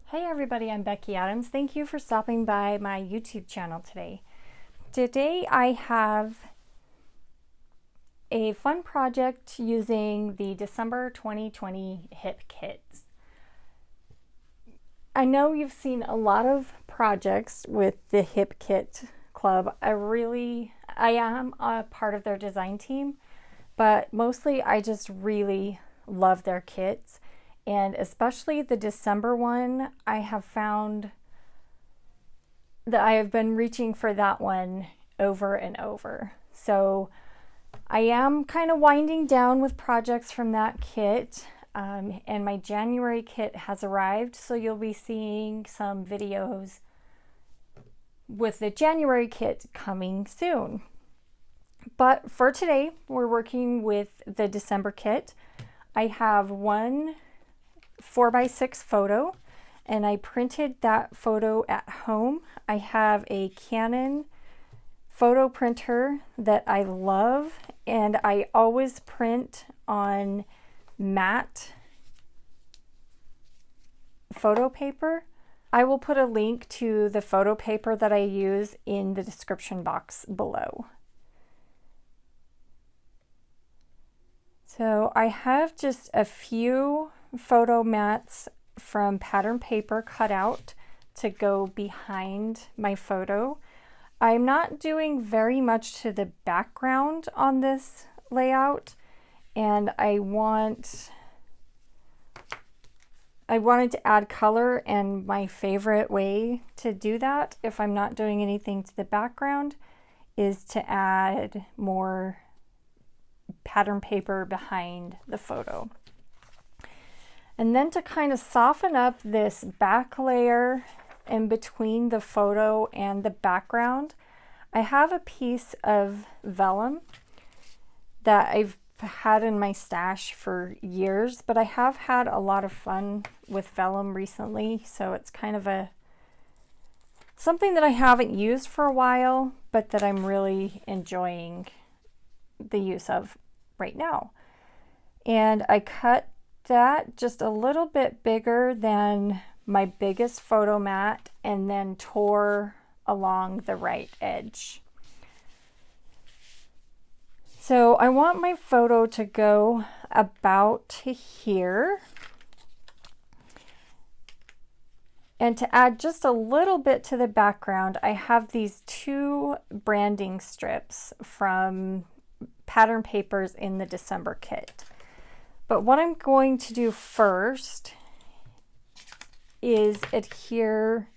Hey everybody, I'm Becky Adams. Thank you for stopping by my YouTube channel today. Today I have a fun project using the December 2020 hip kits. I know you've seen a lot of projects with the hip kit club. I am a part of their design team, but mostly I just really love their kits. And especially the December one, I have found that I have been reaching for that one over and over. So I am kind of winding down with projects from that kit. And my January kit has arrived, so you'll be seeing some videos with the January kit coming soon. But for today, we're working with the December kit. I have one 4x6 photo, and I printed that photo at home. I have a Canon photo printer that I love, and I always print on matte photo paper. I will put a link to the photo paper that I use in the description box below. So I have just a few photo mats from pattern paper cut out to go behind my photo. I'm not doing very much to the background on this layout, and I wanted to add color, and my favorite way to do that if I'm not doing anything to the background is to add more pattern paper behind the photo. And then to kind of soften up this back layer in between the photo and the background, I have a piece of vellum that I've had in my stash for years, but I have had a lot of fun with vellum recently, so it's kind of something that I haven't used for a while, but that I'm really enjoying the use of right now. And I cut that just a little bit bigger than my biggest photo mat and then tore along the right edge. So I want my photo to go about to here. And to add just a little bit to the background, I have these two branding strips from pattern papers in the December kit. But what I'm going to do first is adhere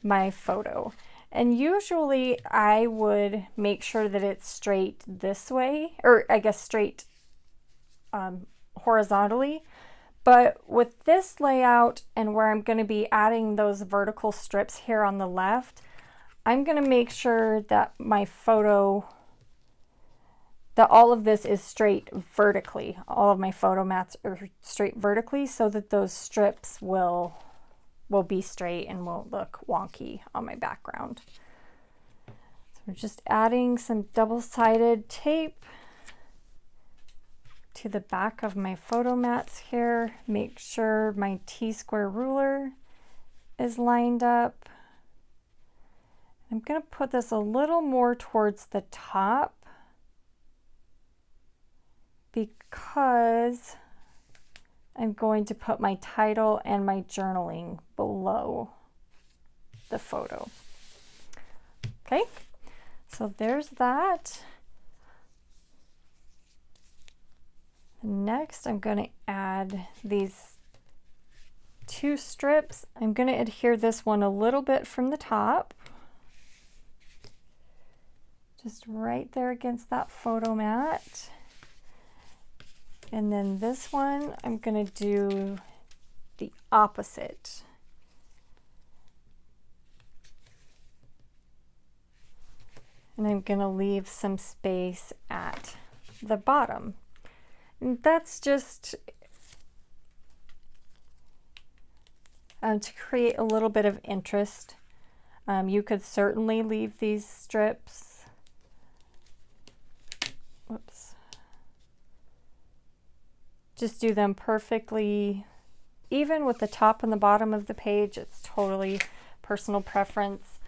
my photo. And usually I would make sure that it's straight this way, or I guess straight horizontally. But with this layout and where I'm going to be adding those vertical strips here on the left, I'm going to make sure that my photo, that all of this is straight vertically. All of my photo mats are straight vertically so that those strips will be straight and won't look wonky on my background. So we're just adding some double-sided tape to the back of my photo mats here. Make sure my T-square ruler is lined up. I'm going to put this a little more towards the top because I'm going to put my title and my journaling below the photo. Okay, so there's that. Next, I'm going to add these two strips. I'm going to adhere this one a little bit from the top, just right there against that photo mat. And then this one, I'm going to do the opposite. And I'm going to leave some space at the bottom. And that's just to create a little bit of interest. You could certainly leave these strips. Whoops. Just do them perfectly even with the top and the bottom of the page. It's totally personal preference.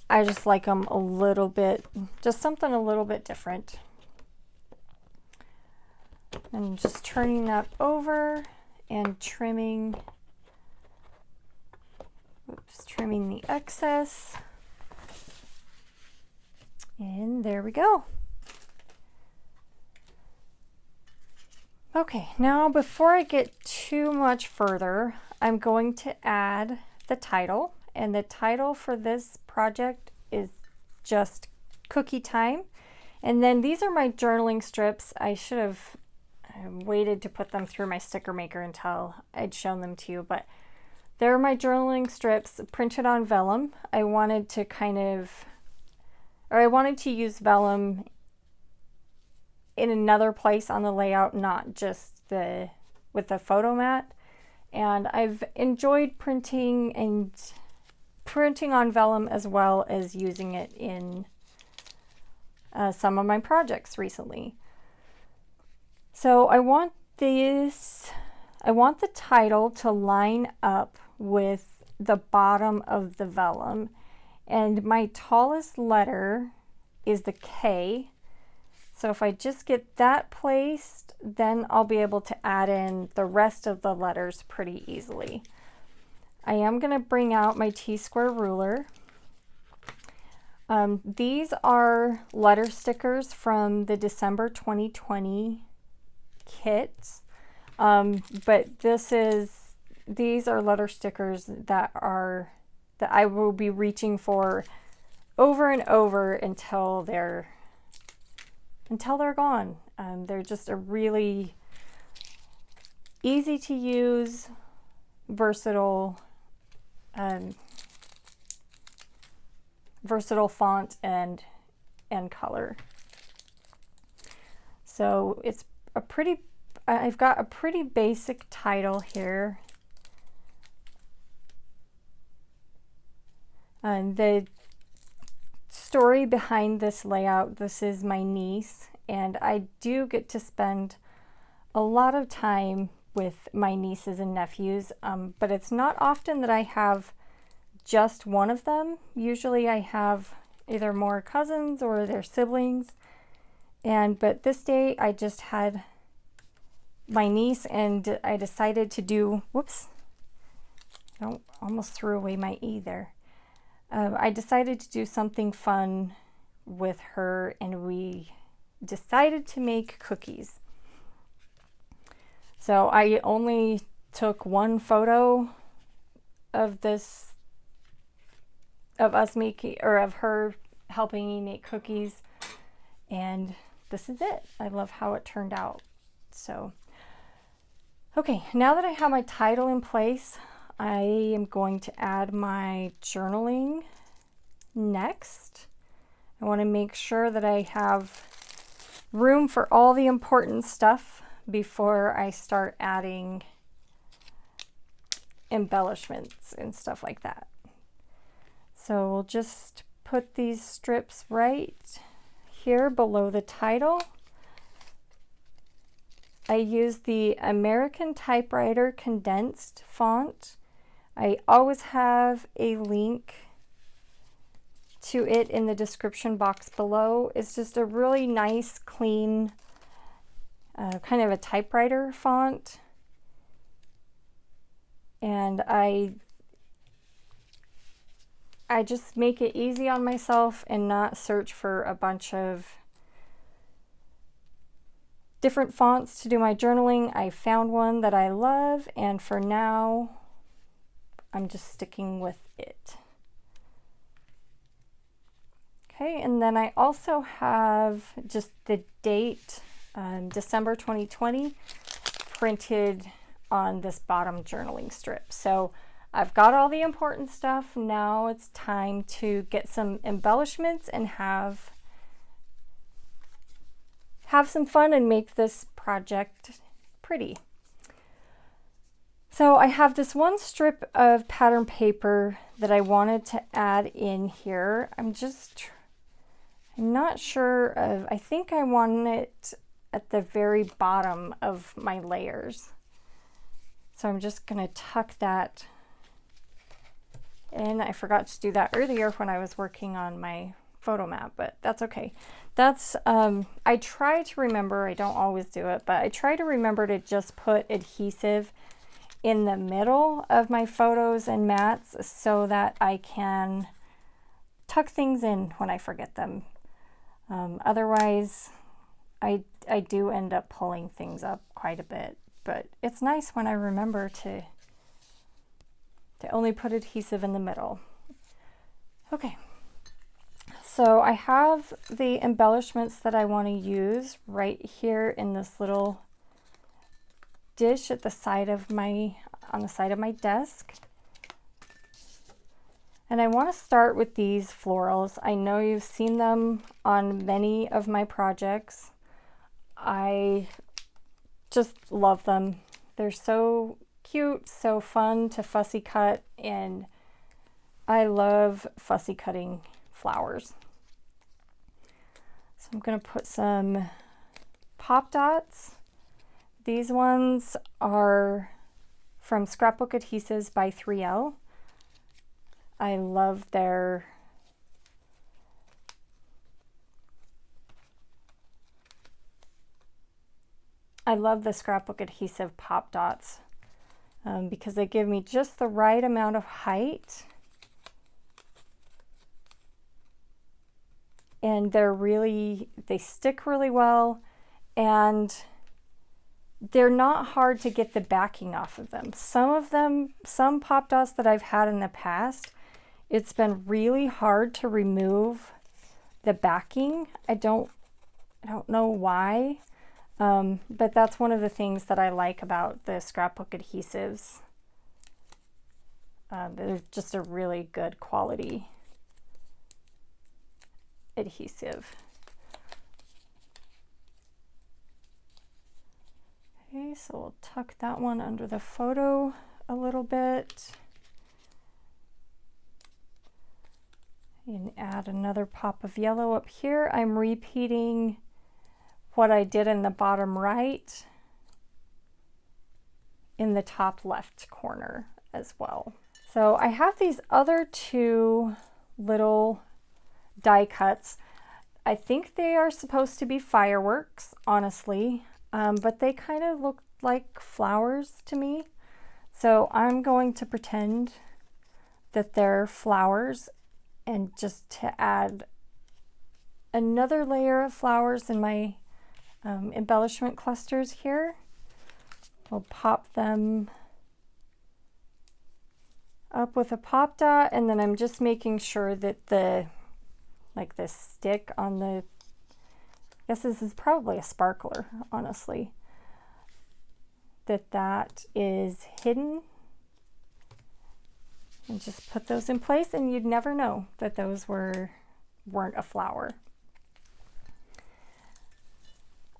I just like them a little bit, just something a little bit different. And just turning that over and trimming, trimming the excess. And there we go. Okay, now before I get too much further, I'm going to add the title. And the title for this project is just Cookie Time. And then these are my journaling strips. I should have waited to put them through my sticker maker until I'd shown them to you, but they're my journaling strips printed on vellum. I wanted to use vellum in another place on the layout, not just with the photo mat. And I've enjoyed printing on vellum as well as using it in some of my projects recently. So I want the title to line up with the bottom of the vellum, and my tallest letter is the K. So if I just get that placed, then I'll be able to add in the rest of the letters pretty easily. I am going to bring out my T-square ruler. These are letter stickers from the December 2020 kits, but these are letter stickers that I will be reaching for over and over until they're gone. They're just a really easy to use, versatile font and color. So I've got a pretty basic title here. And the story behind this layout, this is my niece, and I do get to spend a lot of time with my nieces and nephews, but it's not often that I have just one of them. Usually I have either more cousins or their siblings, but this day I just had my niece, and I decided to do, whoops, I almost threw away my E there. I decided to do something fun with her, and we decided to make cookies. So I only took one photo of this, of her helping me make cookies, and this is it. I love how it turned out. So, okay, now that I have my title in place, I am going to add my journaling next. I want to make sure that I have room for all the important stuff before I start adding embellishments and stuff like that. So we'll just put these strips right here below the title. I use the American Typewriter condensed font. I always have a link to it in the description box below. It's just a really nice, clean, kind of a typewriter font. And I just make it easy on myself and not search for a bunch of different fonts to do my journaling. I found one that I love, and for now, I'm just sticking with it. Okay, and then I also have just the date, December 2020, printed on this bottom journaling strip. So I've got all the important stuff. Now it's time to get some embellishments and have some fun and make this project pretty. So I have this one strip of pattern paper that I wanted to add in here. I'm not sure of, I think I want it at the very bottom of my layers. So I'm just going to tuck that in. I forgot to do that earlier when I was working on my photo map, but that's okay. That's, I try to remember, I don't always do it, but I try to remember to just put adhesive in the middle of my photos and mats so that I can tuck things in when I forget them. Otherwise, I do end up pulling things up quite a bit, but it's nice when I remember to only put adhesive in the middle. Okay, so I have the embellishments that I want to use right here in this little dish at the side of on the side of my desk. And I want to start with these florals. I know you've seen them on many of my projects. I just love them. They're so cute, so fun to fussy cut, and I love fussy cutting flowers. So I'm going to put some pop dots. These ones are from Scrapbook Adhesives by 3L. I love their the scrapbook adhesive pop dots because they give me just the right amount of height, and they stick really well, and they're not hard to get the backing off of them. Some pop dots that I've had in the past, it's been really hard to remove the backing. I don't know why. But that's one of the things that I like about the scrapbook adhesives. They're just a really good quality adhesive. Okay, so we'll tuck that one under the photo a little bit. And add another pop of yellow up here. I'm repeating what I did in the bottom right in the top left corner as well. So I have these other two little die cuts. I think they are supposed to be fireworks, honestly, but they kind of look like flowers to me. So I'm going to pretend that they're flowers, and just to add another layer of flowers in my embellishment clusters here. We'll pop them up with a pop dot, and then I'm just making sure that the stick on the, I guess this is probably a sparkler, honestly, that is hidden, and just put those in place, and you'd never know that those weren't a flower.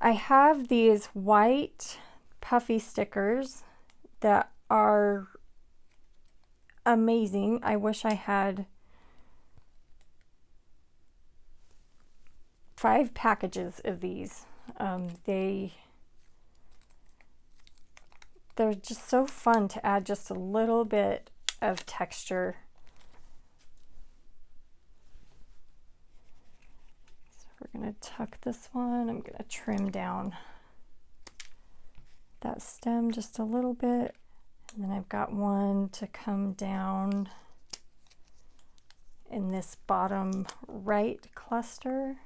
I have these white puffy stickers that are amazing. I wish I had 5 packages of these. They're just so fun to add just a little bit of texture. So we're going to tuck this one. I'm going to trim down that stem just a little bit. And then I've got one to come down in this bottom right cluster.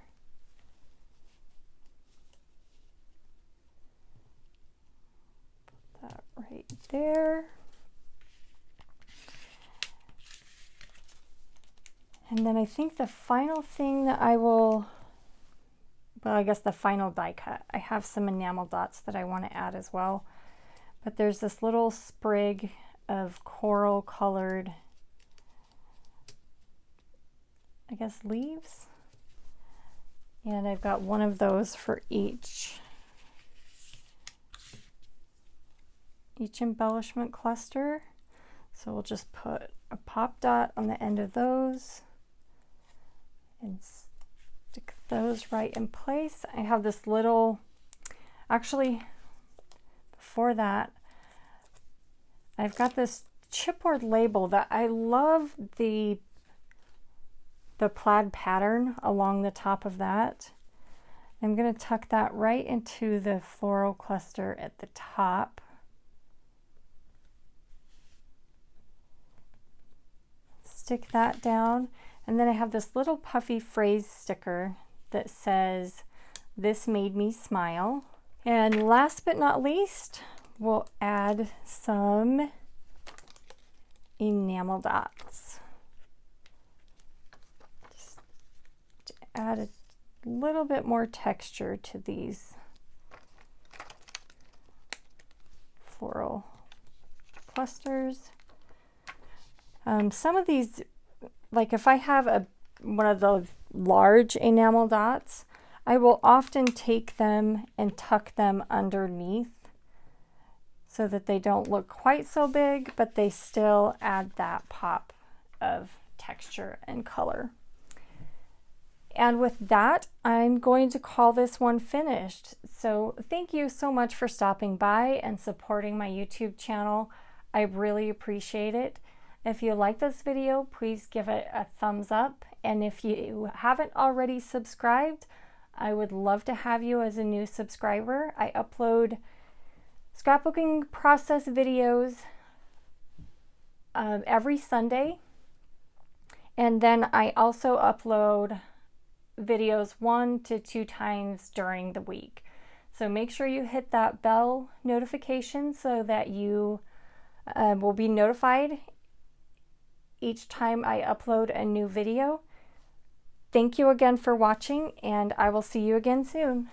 Put that right there. And then I think the final thing that I will, well, I guess the final die cut, I have some enamel dots that I want to add as well. But there's this little sprig of coral colored, I guess, leaves. And I've got one of those for each embellishment cluster. So we'll just put a pop dot on the end of those and stick those right in place. I have this little, actually, before that, I've got this chipboard label that I love the plaid pattern along the top of that. I'm going to tuck that right into the floral cluster at the top. Stick that down, and then I have this little puffy phrase sticker that says, "This made me smile." And last but not least, we'll add some enamel dots. Just to add a little bit more texture to these floral clusters. Some of these, like if I have one of those large enamel dots, I will often take them and tuck them underneath so that they don't look quite so big, but they still add that pop of texture and color. And with that, I'm going to call this one finished. So thank you so much for stopping by and supporting my YouTube channel. I really appreciate it. If you like this video, please give it a thumbs up. And if you haven't already subscribed, I would love to have you as a new subscriber. I upload scrapbooking process videos every Sunday. And then I also upload videos 1 to 2 times during the week. So make sure you hit that bell notification so that you will be notified each time I upload a new video. Thank you again for watching, and I will see you again soon.